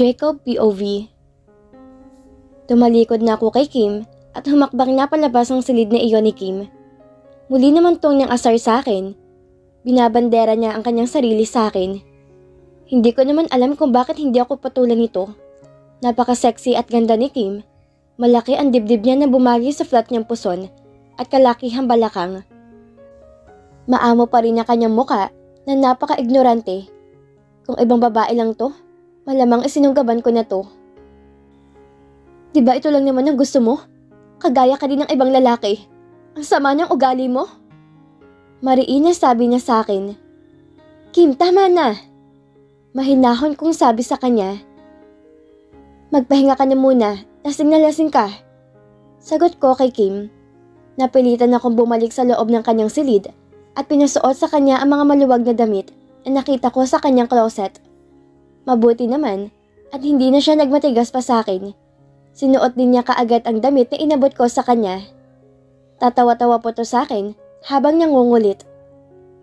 Jacob POV. Tumalikod na ako kay Kim at humakbang na palabas ang silid na iyon ni Kim. Muli naman tong niyang asar sa akin. Binabandera niya ang kanyang sarili sa akin. Hindi ko naman alam kung bakit hindi ako patulan nito. Napaka-sexy at ganda ni Kim. Malaki ang dibdib niya na bumagi sa flat niyang puson at kalakihang balakang. Maamo pa rin ang kanyang muka na napaka-ignorante. Kung ibang babae lang to, malamang isinunggaban ko na to. Diba ito lang naman ang gusto mo? Kagaya ka din ng ibang lalaki. Ang sama ng ugali mo? Mariin na sabi niya sa akin. Kim, tama na. Mahinahon kong sabi sa kanya. Magpahinga ka na muna, lasing na lasing ka. Sagot ko kay Kim. Napilitan akong bumalik sa loob ng kanyang silid at pinasuot sa kanya ang mga maluwag na damit na nakita ko sa kanyang closet. Mabuti naman at hindi na siya nagmatigas pa sa akin. Sinuot din niya kaagad ang damit na inabot ko sa kanya. Tatawa-tawa po to sa akin habang nangungulit.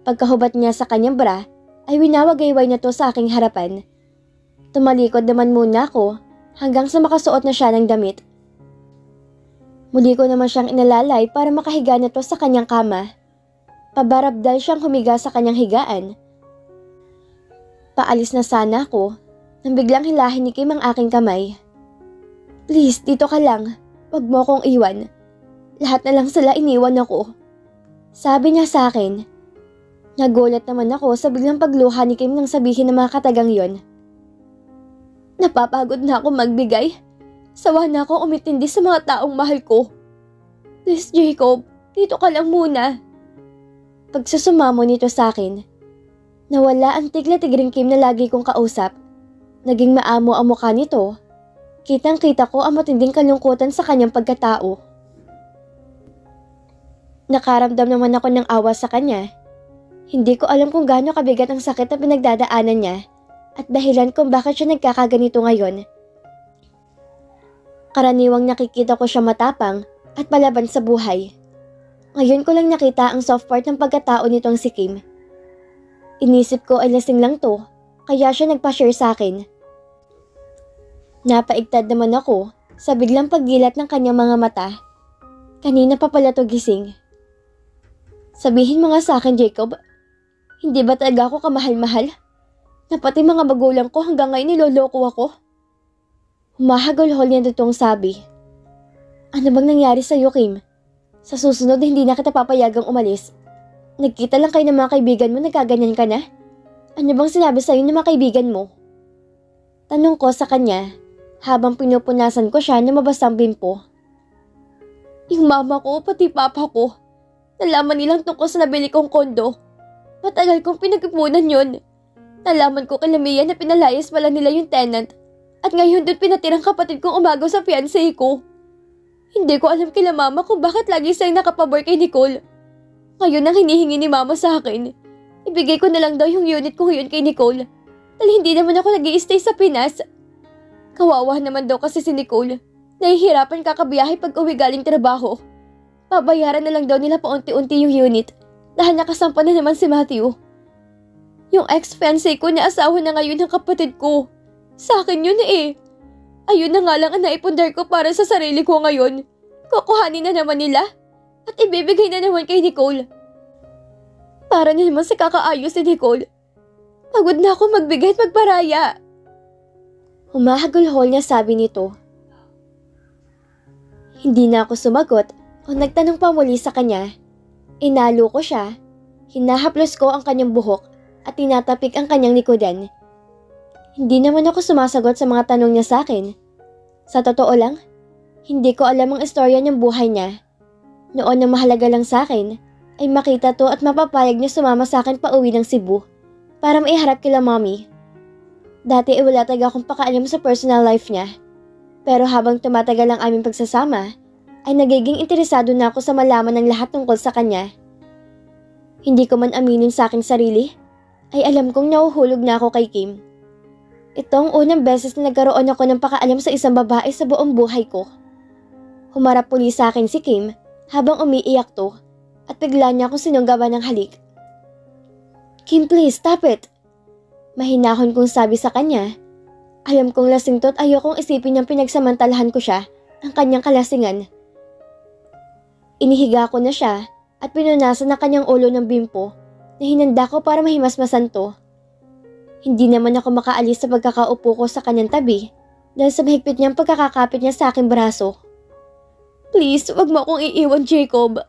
Pagkahubad niya sa kanyang bra ay winawagayway na to sa aking harapan. Tumalikod naman muna ako hanggang sa makasuot na siya ng damit. Muli ko naman siyang inalalay para makahiga na to sa kanyang kama. Pabarabdal siyang humiga sa kanyang higaan. Paalis na sana ako nang biglang hilahin ni Kim ang aking kamay. Please, dito ka lang. Huwag mo akong iwan. Lahat na lang sila iniwan ako. Sabi niya sa akin. Nagulat naman ako sa biglang pagluha ni Kim nang sabihin ng mga katagang yon. Napapagod na ako magbigay. Sawa na akong umitindi sa mga taong mahal ko. Please, Jacob, dito ka lang muna. Pagsusumamo nito sa akin. Nawala ang tigla-tigring Kim na lagi kong kausap. Naging maamo ang mukha nito. Kitang-kita ko ang matinding kalungkutan sa kanyang pagkatao. Nakaramdam naman ako ng awa sa kanya. Hindi ko alam kung gaano kabigat ang sakit na pinagdadaanan niya at dahilan kung bakit siya nagkakaganito ngayon. Karaniwang nakikita ko siya matapang at palaban sa buhay. Ngayon ko lang nakita ang soft part ng pagkatao nitong si Kim. Inisip ko ay lasing lang to, kaya siya nagpa-share sa akin. Napaigtad naman ako sa biglang paggilat ng kanyang mga mata. Kanina pa pala to gising. Sabihin mo nga sa akin, Jacob, hindi ba talaga ako kamahal-mahal? Na pati mga magulang ko hanggang ngayon niloloko ako? Humahagol-hol niya ditong sabi. Ano bang nangyari sa'yo, Kim? Sa susunod hindi na kita papayagang umalis. Nagkita lang kayo ng mga kaibigan mo, nagkaganyan ka na? Ano bang sinabi sa'yo ng mga kaibigan mo? Tanong ko sa kanya habang pinupunasan ko siya na mabasang bimpo. Yung mama ko, pati papa ko, nalaman nilang tungkol sa nabili kong kondo. Matagal kong pinag-ipunan yun. Nalaman ko kay Mia na pinalayas pala nila yung tenant at ngayon doon pinatirang kapatid kong umagaw sa fiancé ko. Hindi ko alam kila mama kung bakit lagi siyang nakapabor kay Nicole. Ngayon ang hinihingi ni mama sa akin. Ibigay ko na lang daw yung unit ko ngayon kay Nicole. Dahil hindi naman ako nag-i-stay sa Pinas. Kawawa naman daw kasi si Nicole. Nahihirapan kakabiyahe pag uwi galing trabaho. Pabayaran na lang daw nila paunti-unti yung unit dahil nakasampa na naman si Matthew. Yung ex-fiancé ko na asawa na ngayon ng kapatid ko. Sa akin yun eh. Ayun na nga lang ang naipundar ko para sa sarili ko ngayon. Kukuhanin na naman nila at ibibigay na naman kay Nicole. Para na naman sa kakaayos si Nicole. Pagod na ako magbigay at magparaya. Humahagol-hol niya sabi nito. Hindi na ako sumagot o nagtanong pa muli sa kanya. Inalo ko siya, hinahaplos ko ang kanyang buhok at tinatapik ang kanyang likodan. Hindi naman ako sumasagot sa mga tanong niya sa akin. Sa totoo lang, hindi ko alam ang istorya niyang buhay niya. Noon ang mahalaga lang sa akin ay makita to at mapapayag niya sumama sa akin pa uwi ng Cebu para maiharap kila mommy. Dati ay wala talaga akong pakaalam sa personal life niya. Pero habang tumatagal ang aming pagsasama, ay nagiging interesado na ako sa malaman ng lahat tungkol sa kanya. Hindi ko man aminin sa aking sarili, ay alam kong nahuhulog na ako kay Kim. Itong unang beses na nagkaroon ako ng pakaalam sa isang babae sa buong buhay ko. Humarap muli sa akin si Kim habang umiiyak to at bigla niya akong sinunggaban ng halik. Kim, please, stop it! Mahinahon kong sabi sa kanya Alam kong lasing to at ayokong isipin niyang pinagsamantalahan ko siya, ang kanyang kalasingan. Inihiga ko na siya at pinunasan na kanyang ulo ng bimpo na hinanda ko para mahimasmasan to. Hindi naman ako makaalis sa pagkakaupo ko sa kanyang tabi dahil sa mahigpit niyang pagkakakapit niya sa aking braso. Please, wag mo akong iiwan, Jacob.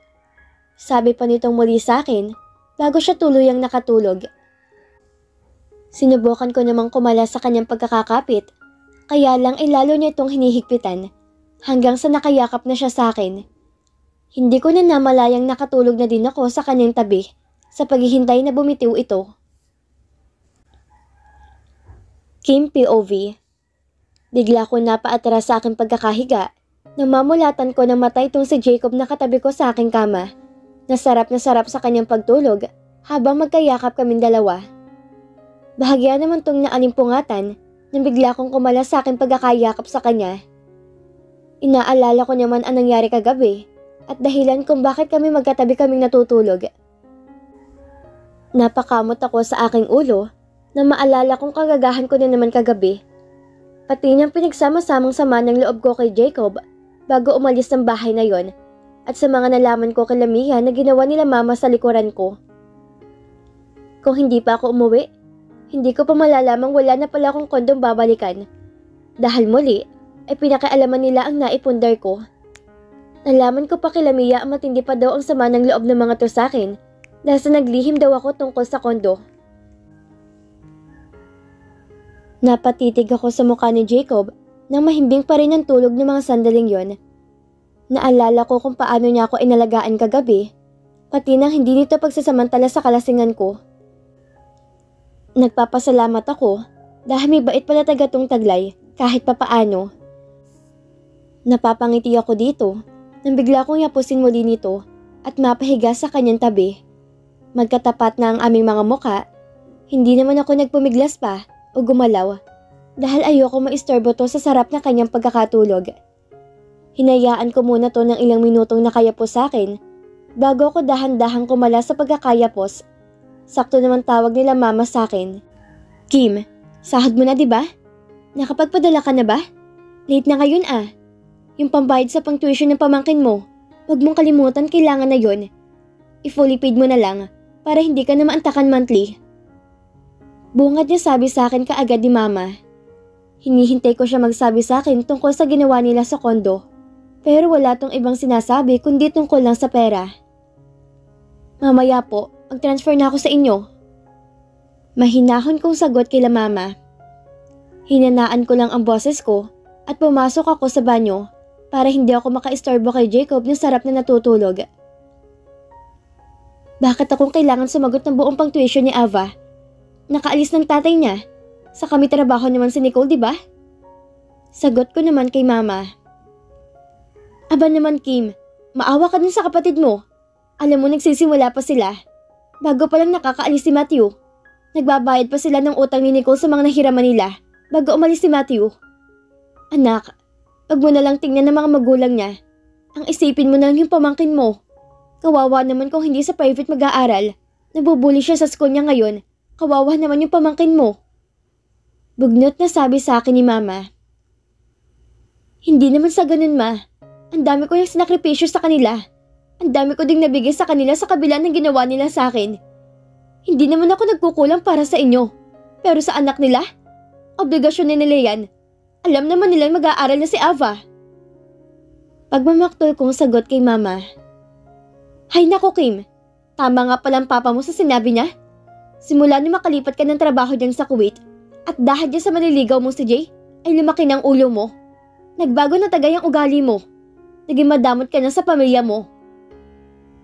Sabi pa nitong muli sa akin bago siya tuluyang nakatulog. Sinubukan ko namang kumala sa kanyang pagkakakapit, kaya lang ay lalo niya itong hinihigpitan hanggang sa nakayakap na siya sa akin. Hindi ko na namalayang nakatulog na din ako sa kanyang tabi sa paghihintay na bumitiw ito. Kim POV. Bigla ko napaatras sa aking pagkakahiga nang mamulatan ko ng mata itong si Jacob na katabi ko sa aking kama. Na sarap sa kanyang pagtulog habang magkayakap kaming dalawa. Bahagya naman tong naalimpungatan nang bigla kong kumala sa aking pagkakayakap sa kanya. Inaalala ko naman ang nangyari kagabi at dahilan kung bakit kami magkatabi kaming natutulog. Napakamot ako sa aking ulo na maalala kong kagagahan ko na naman kagabi. Pati niyang pinagsama-samang sama ng loob ko kay Jacob bago umalis ng bahay na yon at sa mga nalaman ko kay Lamia na ginawa nila mama sa likuran ko. Kung hindi pa ako umuwi, hindi ko pa malalamang wala na pala akong kondong babalikan. Dahil muli, ay pinakialaman nila ang naipundar ko. Nalaman ko pa kay Lamia ang matindi pa daw ang sama ng loob ng mga to sa akin dahil sa naglihim daw ako tungkol sa kondo. Napatitig ako sa mukha ni Jacob nang mahimbing pa rin ang tulog ng mga sandaling yon. Naalala ko kung paano niya ako inalagaan kagabi, pati nang hindi nito pagsasamantala sa kalasingan ko. Nagpapasalamat ako dahil may bait pala tagatong taglay kahit papaano. Napapangiti ako dito nang bigla kong yapusin muli nito at mapahiga sa kanyang tabi. Magkatapat na ang aming mga muka, hindi naman ako nagpumiglas pa o gumalaw dahil ayoko maistorbo to sa sarap na kanyang pagkakatulog. Hinayaan ko muna to ng ilang minutong nakayapos sa akin bago ako dahan-dahang kumala sa pagkakayapos. Sakto naman tawag nila mama sa akin. Kim, sahod mo na diba? Nakapagpadala ka na ba? Late na ngayon ah. Yung pambayad sa pang-tuition ng pamangkin mo, huwag mong kalimutan, kailangan na yon. I-fully paid mo na lang para hindi ka na maantakan monthly. Bungad niya sabi sa akin kaagad ni mama. Hinihintay ko siya magsabi sa akin tungkol sa ginawa nila sa kondo. Pero wala tong ibang sinasabi kundi tungkol lang sa pera. Mamaya po, mag-transfer na ako sa inyo. Mahinahon kong sagot kila mama. Hinanaan ko lang ang boses ko at pumasok ako sa banyo para hindi ako makaistorbo kay Jacob na sarap na natutulog. Bakit akong kailangan sumagot ng buong pang-tuition ni Ava? Nakaalis ng tatay niya. Sa kami trabaho naman si Nicole, di ba? Sagot ko naman kay mama. Aba naman Kim, maawa ka dun sa kapatid mo. Alam mo nagsisimula pa sila. Bago pa lang nakakaalis si Matthew. Nagbabayad pa sila ng utang ni Nicole sa mga nahiraman nila bago umalis si Matthew. Anak, wag mo na lang tingnan ng mga magulang niya. Ang isipin mo na yung pamangkin mo. Kawawa naman kung hindi sa private mag-aaral. Nabubuli siya sa school niya ngayon. Kawawa naman yung pamangkin mo. Bugnot na sabi sa akin ni mama. Hindi naman sa ganun ma. Ang dami ko yung sinakripisyo sa kanila. Ang dami ko ding nabigay sa kanila sa kabila ng ginawa nila sa akin. Hindi naman ako nagkukulang para sa inyo. Pero sa anak nila, obligasyon na nila yan. Alam naman nilang mag-aaral na si Ava. Pagmamaktol kong sagot kay mama. Hay nako Kim, tama nga palang papa mo sa sinabi niya. Simula nung makalipat ka ng trabaho dyan sa Kuwait at dahil dyan sa maniligaw mo si Jay, ay lumaki ng ulo mo. Nagbago na tagay ang ugali mo. Naging madamot ka na sa pamilya mo.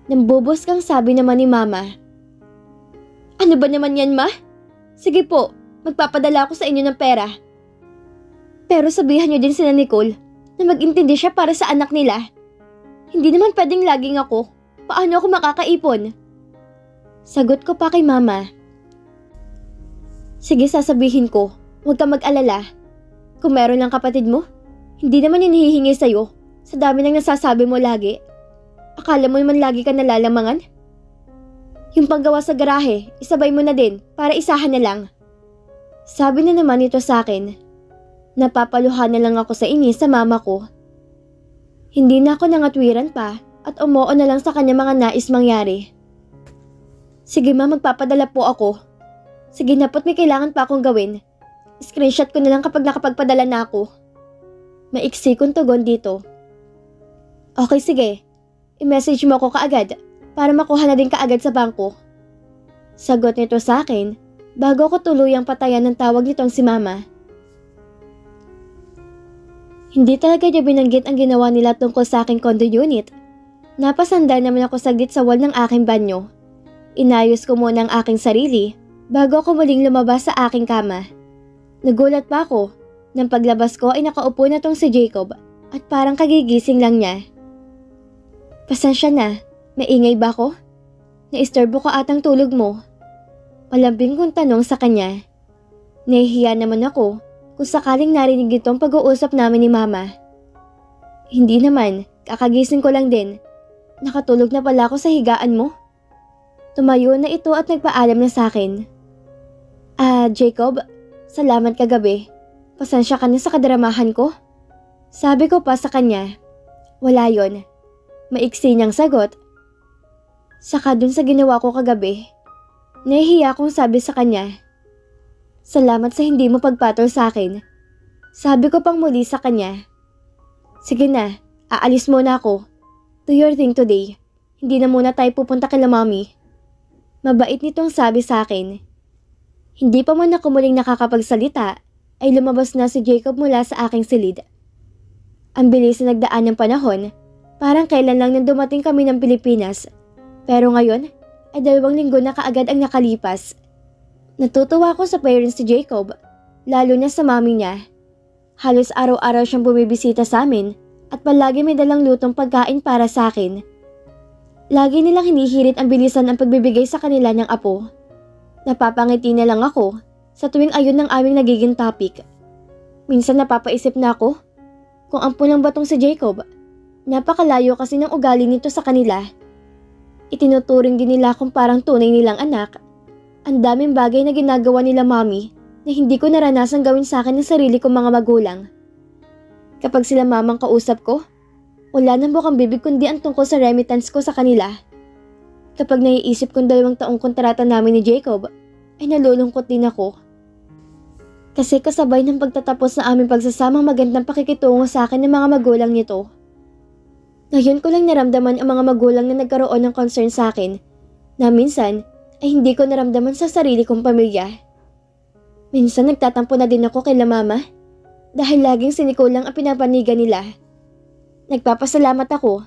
Nambubos kang sabi naman ni mama. Ano ba naman yan ma? Sige po, magpapadala ako sa inyo ng pera. Pero sabihan niyo din sila Nicole na mag-intindi siya para sa anak nila. Hindi naman pwedeng laging ako. Paano ako makakaipon? Sagot ko pa kay mama. Sige sasabihin ko, huwag ka mag-alala. Kung meron lang kapatid mo, hindi naman yan hihingi sa'yo sa dami ng nasasabi mo lagi. Akala mo naman lagi ka nalalamangan? Yung panggawa sa garahe, isabay mo na din para isahan na lang. Sabi na naman ito sa akin. Napapaluhan na lang ako sa inis sa mama ko. Hindi na ako nangatwiran pa at umuo na lang sa kanya mga nais mangyari. Sige ma, magpapadala po ako. Sige na po't may kailangan pa akong gawin. Screenshot ko na lang kapag nakapagpadala na ako. Maiksi kong tugon dito. Okay sige, i-message mo ako kaagad para makuha na din kaagad sa bangko. Sagot nito sa akin bago ko tuluyang patayan ng tawag nitong si mama. Hindi talaga niya binanggit ang ginawa nila tungkol sa aking condo unit. Napasandal naman ako saglit sa wall ng aking banyo. Inayos ko muna ang aking sarili bago ako muling lumabas sa aking kama. Nagulat pa ako nang paglabas ko ay nakaupo na tong si Jacob at parang kagigising lang niya. Pasensya na, maingay ba ako? Naistorbo ko atang tulog mo. Malambing kong tanong sa kanya. Nahihiya naman ako kung sakaling narinig itong pag-uusap namin ni mama. Hindi naman, kakagising ko lang din. Nakatulog na pala ako sa higaan mo. Tumayo na ito at nagpaalam na sa akin. Jacob, salamat kagabi. Pasensya ka na sa kadramahan ko. Sabi ko pa sa kanya. Wala yon. Maiksi niyang sagot. Saka dun sa ginawa ko kagabi. Nahihiya akong sabi sa kanya. Salamat sa hindi mo pagpatol sa akin. Sabi ko pang muli sa kanya. Sige na, aalis muna ako. Do your thing today. Hindi na muna tayo pupunta kay Mami. Mabait nitong sabi sa akin. Hindi pa man ako muling nakakapagsalita, ay lumabas na si Jacob mula sa aking silid. Ang bilis na nagdaan ng panahon, parang kailan lang nang dumating kami ng Pilipinas. Pero ngayon, ay 2 linggo na kaagad ang nakalipas. Natutuwa ako sa parents ni Jacob, lalo na sa mami niya. Halos araw-araw siyang bumibisita sa amin at palagi may dalang lutong pagkain para sa akin. Lagi nilang hinihirit ang bilisan ang pagbibigay sa kanila ng apo. Napapangiti na lang ako sa tuwing ayun ng aming nagiging topic. Minsan napapaisip na ako kung ampo lang ba tong si Jacob. Napakalayo kasi ng ugali nito sa kanila. Itinuturing din nila akong parang tunay nilang anak. Ang daming bagay na ginagawa nila mami na hindi ko naranasan gawin sa akin ng sarili kong mga magulang. Kapag sila mamang kausap ko, wala nang bukang bibig kundi ang tungkol sa remittance ko sa kanila. Kapag naiisip kong 2 taong kontrata namin ni Jacob, ay nalulungkot din ako. Kasi kasabay ng pagtatapos na aming pagsasamang magandang pakikitungo sa akin ng mga magulang nito. Ngayon ko lang naramdaman ang mga magulang na nagkaroon ng concern sa akin, na minsan ay hindi ko naramdaman sa sarili kong pamilya. Minsan nagtatampo na din ako kay mama, dahil laging sinikulang ang pinapanigan nila. Nagpapasalamat ako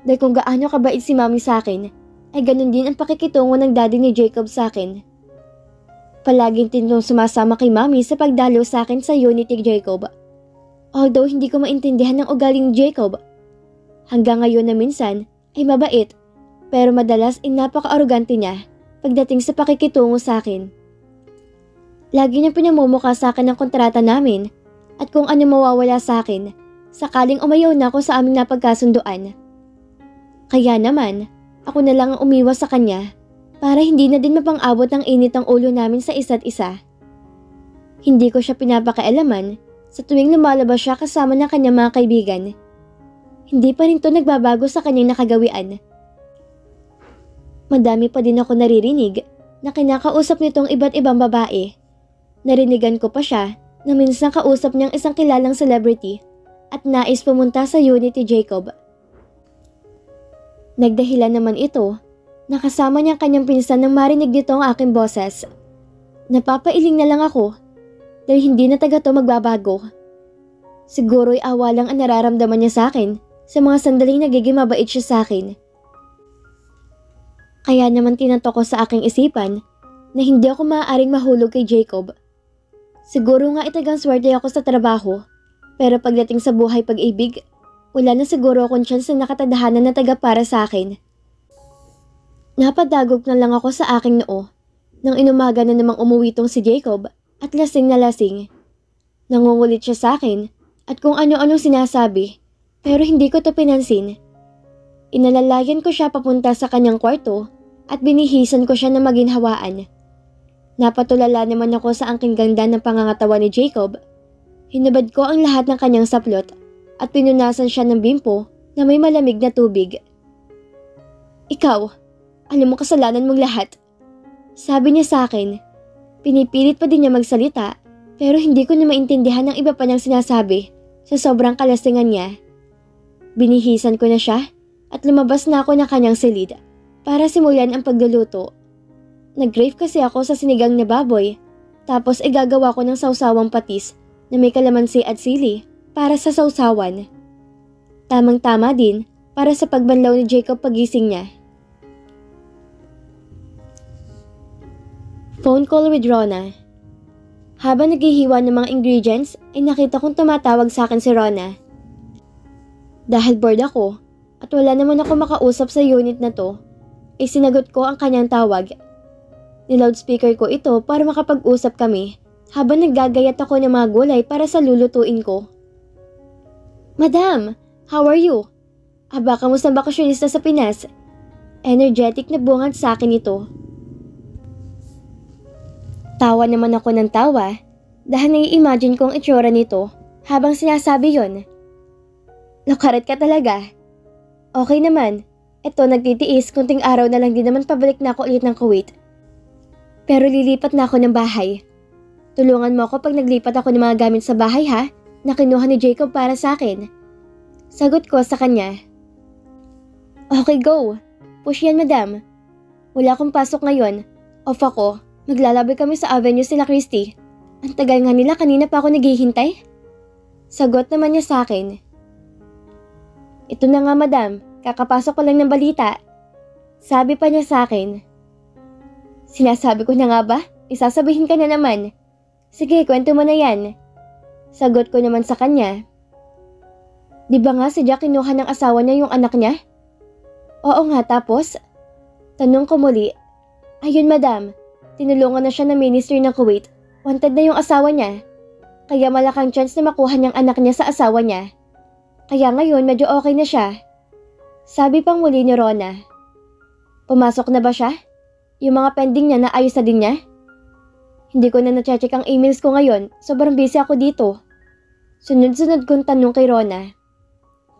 dahil kung gaano kabait si mami sa akin ay ganun din ang pakikitungo ng daddy ni Jacob sa akin. Palaging tinong sumasama kay mami sa pagdalo sa akin sa unit ni Jacob. Although hindi ko maintindihan ang ugali ni Jacob. Hanggang ngayon na minsan ay mabait pero madalas ay napaka-arugante niya pagdating sa pakikitungo sa akin. Lagi niyang pinamumukha sa akin ang kontrata namin at kung ano mawawala sa akin sakaling umayaw na ako sa aming napagkasunduan. Kaya naman, ako na lang ang umiwas sa kanya para hindi na din mapang-abot ng init ang ulo namin sa isa't isa. Hindi ko siya pinapakialaman sa tuwing lumalabas siya kasama ng kanyang mga kaibigan. Hindi pa rin to nagbabago sa kanyang nakagawian. Madami pa din ako naririnig na kinakausap nitong iba't ibang babae. Narinigan ko pa siya na minsan kausap niyang isang kilalang celebrity at nais pumunta sa unit ni Jacob. Nagdahilan naman ito na kasama niyang kanyang pinsan nang marinig nito ang aking boses. Napapailing na lang ako dahil hindi na taga to magbabago. Siguro'y awa lang ang nararamdaman niya sa akin sa mga sandaling nagiging mabait siya sa akin. Kaya naman tinato ko sa aking isipan na hindi ako maaaring mahulog kay Jacob. Siguro nga itagang swerte ako sa trabaho, pero pagdating sa buhay pag-ibig, wala na siguro akong chance na nakatadhanan na taga para sa akin. Napadagok na lang ako sa aking noo nang inumaga na namang umuwi tong si Jacob at lasing na lasing. Nangungulit siya sa akin at kung ano-anong sinasabi pero hindi ko to pinansin. Inalalayan ko siya papunta sa kanyang kwarto at binihisan ko siya na maginhawaan. Napatulala naman ako sa angking ganda ng pangangatawan ni Jacob, Hinubad ko ang lahat ng kanyang saplot at pinunasan siya ng bimpo na may malamig na tubig. Ikaw, alam mo kasalanan mong lahat. Sabi niya sa akin. Pinipilit pa din niya magsalita pero hindi ko na maintindihan ang iba pa niyang sinasabi sa sobrang kalasingan niya. Binihisan ko na siya at lumabas na ako ng kanyang silid para simulan ang pagluluto. Nag-grave kasi ako sa sinigang na baboy tapos igagawa ko ng sawsawang patis na may kalamansi at sili para sa sawsawan. Tamang-tama din para sa pagbanlaw ni Jacob pagising niya. Phone call with Rona. Habang naghihiwa ng mga ingredients ay nakita kong tumatawag sa akin si Rona. Dahil bored ako at wala naman ako makausap sa unit na to, ay sinagot ko ang kanyang tawag. Ni-loudspeaker ko ito para makapag-usap kami habang naggagayat ako ng mga gulay para sa lulutuin ko. Madam, how are you? Aba, kamusta ang bakasyonista sa Pinas? Energetic na bungad sa akin ito. Tawa naman ako ng tawa dahil nai-imagine ko ang itsura nito habang sinasabi yon. Lukaret ka talaga. Okay naman, eto nagtitiis kunting araw na lang din naman pabalik na ako ulit ng Kuwait. Pero lilipat na ako ng bahay. Tulungan mo ako pag naglipat ako ng mga gamit sa bahay ha, na kinuha ni Jacob para sa akin. Sagot ko sa kanya. Okay, go. Push yan, madam. Wala akong pasok ngayon. Off ako. Maglalabay kami sa Avenue sila Christy. Ang tagal nga nila, kanina pa ako naghihintay. Sagot naman niya sa akin. Ito na nga, madam. Kakapasok ko lang ng balita. Sabi pa niya sa akin. Sinasabi ko na nga ba? Isasabihin ka na naman. Sige, kwento mo na yan. Sagot ko naman sa kanya. Di ba nga si Jack kinuha ng asawa niya yung anak niya? Oo nga, tapos? Tanong ko muli. Ayun, madam. Tinulungan na siya ng ministry ng Kuwait. Wanted na yung asawa niya. Kaya malakang chance na makuha niyang anak niya sa asawa niya. Kaya ngayon medyo okay na siya. Sabi pang muli ni Rona. Pumasok na ba siya? Yung mga pending niya naayos na din niya? Hindi ko na na-check ang emails ko ngayon. Sobrang busy ako dito. Sunod-sunod kong tanong kay Rona.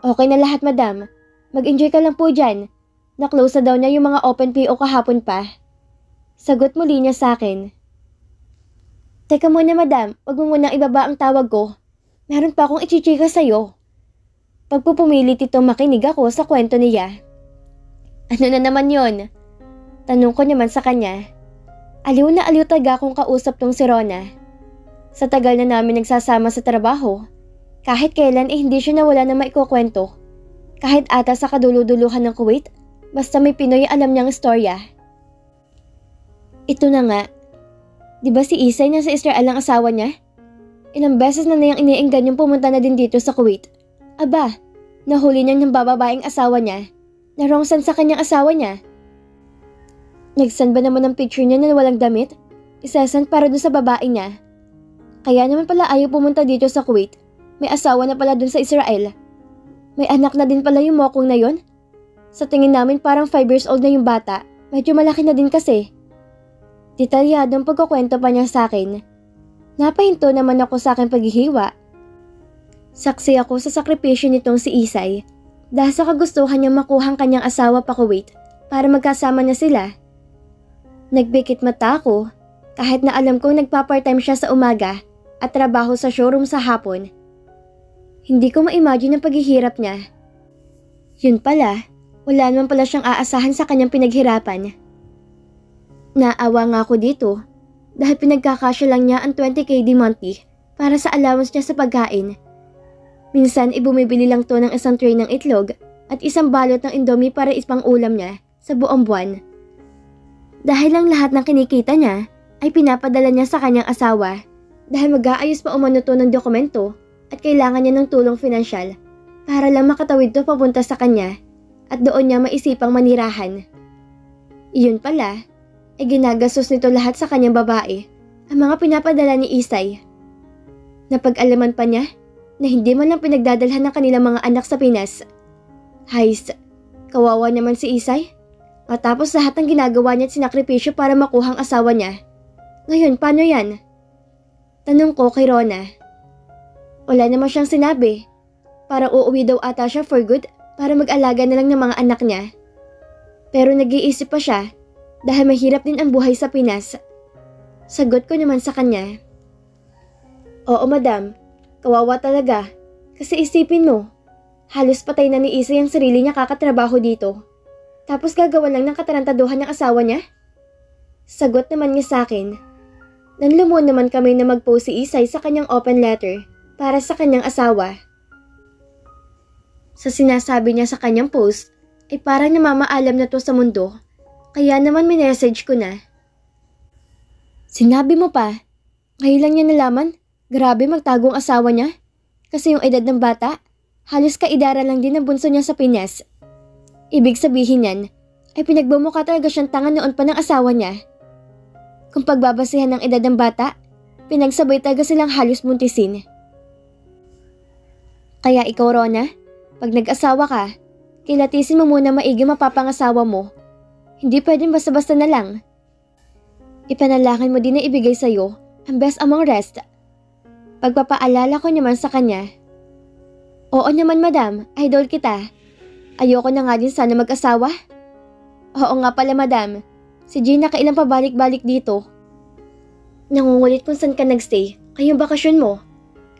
Okay na lahat, madam. Mag-enjoy ka lang po dyan. Na-close na daw niya yung mga open PO kahapon pa. Sagot muli niya sa akin. Teka muna, madam. Huwag mo munang ibaba ang tawag ko. Meron pa akong ichichika sa'yo. Pagpupumilit itong makinig ako sa kwento niya. Ano na naman yon? Tanong ko naman sa kanya. Aliw na aliw taga kung kausap tong si Rona. Sa tagal na namin nagsasama sa trabaho, kahit kailan hindi siya nawala na maikukwento. Kahit ata sa kaduluduluhan ng Kuwait, basta may Pinoy alam niyang istorya. Ito na nga. Di ba si Isay na sa Israel ang asawa niya? Ilang beses na niyang iniinggan yung pumunta na din dito sa Kuwait. Aba, nahuli niya ng bababaeng asawa niya. Narongsan sa kanyang asawa niya. Nagsan ba naman ang picture niya na walang damit? Isasend para dun sa babae niya. Kaya naman pala ayaw pumunta dito sa Kuwait. May asawa na pala dun sa Israel. May anak na din pala yung mokong na yon. Sa tingin namin parang 5 years old na yung bata. Medyo malaki na din kasi. Detalyadong pagkukwento pa niya sa akin. Napahinto naman ako sa aking paghihiwa. Saksi ako sa sakripisyo nitong si Isay dahil sa kagustuhan niyang makuhang kanyang asawa pa Kuwait para magkasama na sila. Nagbikit mata ako kahit na alam kong nagpa-part-time siya sa umaga at trabaho sa showroom sa hapon. Hindi ko ma-imagine ang paghihirap niya. Yun pala, wala naman pala siyang aasahan sa kanyang pinaghirapan. Naawa nga ako dito dahil pinagkakasya lang niya ang 20k di monthly para sa allowance niya sa pagkain. Minsan ibumibili lang to ng isang tray ng itlog at isang balot ng Indomie para ispang ulam niya sa buong buwan. Dahil lang lahat ng kinikita niya ay pinapadala niya sa kanyang asawa dahil mag-aayos pa umano to ng dokumento at kailangan niya ng tulong pinansyal para lang makatawid to papunta sa kanya at doon niya maisipang manirahan. Iyon pala, ay ginagastos nito lahat sa kanyang babae, ang mga pinapadala ni Isay. Napag-alaman pa niya na hindi man lang pinagdadalhan ng kanilang mga anak sa Pinas. Hays, kawawa naman si Isay. Matapos lahat ng ginagawa niya at sinakripisyo para makuhang asawa niya. Ngayon, paano yan? Tanong ko kay Rona. Wala naman siyang sinabi. Parang uuwi daw ata siya for good para mag-alaga na lang ng mga anak niya. Pero nag-iisip pa siya dahil mahirap din ang buhay sa Pinas. Sagot ko naman sa kanya. Oo madam, kawawa talaga. Kasi isipin mo, halos patay na ni Isay ang sarili niya kakatrabaho dito. Tapos gagawa lang ng katarantaduhan ng asawa niya? Sagot naman niya sa akin. Nanlumuan naman kami na mag-post si Isay sa kanyang open letter para sa kanyang asawa. Sa sinasabi niya sa kanyang post, ay parang namamaalam na to sa mundo. Kaya naman minessage ko na. Sinabi mo pa, ngayon lang niya nalaman, grabe magtagong asawa niya. Kasi yung edad ng bata, halos kaidara lang din ang bunso niya sa Pinas. Ibig sabihin yan, ay pinagbumukha talaga siyang tanga noon pa ng asawa niya. Kung pagbabasihan ng edad ng bata, pinagsabay talaga silang halos buntisin. Kaya ikaw, Rona, pag nag-asawa ka, kilatisin mo muna maigi mapapangasawa mo. Hindi pwedeng basta-basta na lang. Ipanalangin mo din na ibigay sa'yo ang best among rest. Pagpapaalala ko naman sa kanya. Oo naman madam, idol kita. Ayoko na nga din sana mag-asawa. Oo nga pala madam, si Jane nakailang pabalik-balik dito. Nangungulit kung saan ka nagstay, kayong bakasyon mo.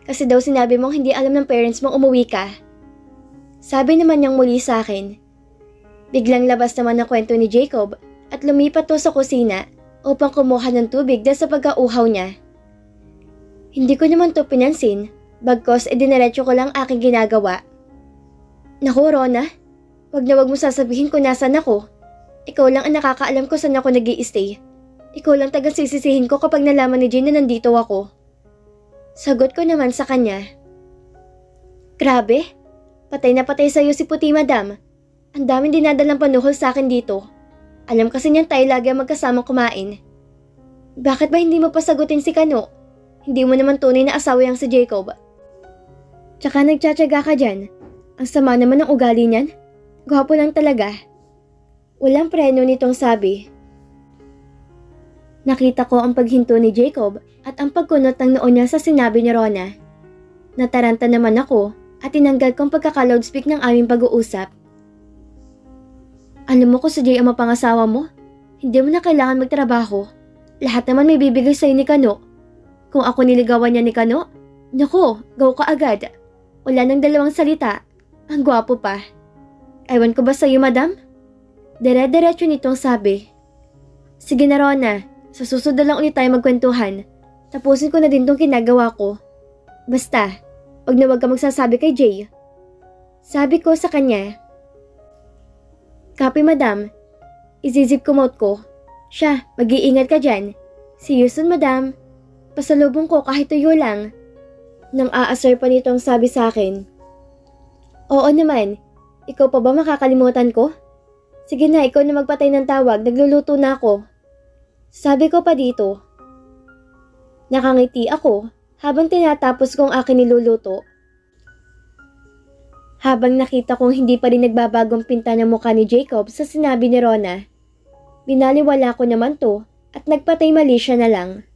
Kasi daw sinabi mong hindi alam ng parents mong umuwi ka. Sabi naman niyang muli sa akin. Biglang labas naman ang kwento ni Jacob at lumipat to sa kusina upang kumuha ng tubig dahil sa pagkauhaw niya. Hindi ko naman to pinansin, bagkos diniretso ko lang aking ginagawa. Naku Rona, wag na wag mo sasabihin kung nasan ako. Ikaw lang ang nakakaalam ko saan ako nag-i-stay. Ikaw lang tagang sisisihin ko kapag nalaman ni Jane na nandito ako. Sagot ko naman sa kanya. Grabe, patay na patay sa'yo si Puti madam. Ang daming dinadalang panuhol sa akin dito. Alam kasi niyan tayo lagi magkasamang kumain. Bakit ba hindi mo pa sagutin si Kano? Hindi mo naman tunay na asawa yang si Jacob. Tsaka nagtsatsaga ka dyan. Ang sama naman ng ugali niyan. Gwapo lang talaga. Walang preno nitong sabi. Nakita ko ang paghinto ni Jacob at ang pagkunot ng noo niya sa sinabi ni Rona. Nataranta naman ako at tinanggal kong pagkaka-loudspeak ng aming pag-uusap. Alam mo kung si Jay ang mapangasawa mo, hindi mo na kailangan magtrabaho. Lahat naman may bibigay sa'yo ni Kano. Kung ako niligawan niya ni Kano, naku, go ka agad. Wala nang dalawang salita. Ang gwapo pa. Ewan ko ba sa'yo, madam? Dire-diretso nitong sabi. Sige na, Rona. Sa susunod na lang ulit tayo magkwentuhan. Tapusin ko na din tong ginagawa ko. Basta, wag na wag ka magsasabi kay Jay. Sabi ko sa kanya. Copy, madam. Izizip ko mouth ko. Siya, mag-iingat ka dyan. See you soon, madam. Pasalubong ko kahit tuyo lang. Nang aasar pa nitong sabi sa akin. Oo naman. Ikaw pa ba makakalimutan ko? Sige na, ikaw na magpatay ng tawag. Nagluluto na ako. Sabi ko pa dito. Nakangiti ako habang tinatapos kong akin niluluto. Habang nakita kong hindi pa rin nagbabagong pinta ng mukha ni Jacob sa sinabi ni Rona, binaliwala ko naman to at nagpatay mali siya na lang.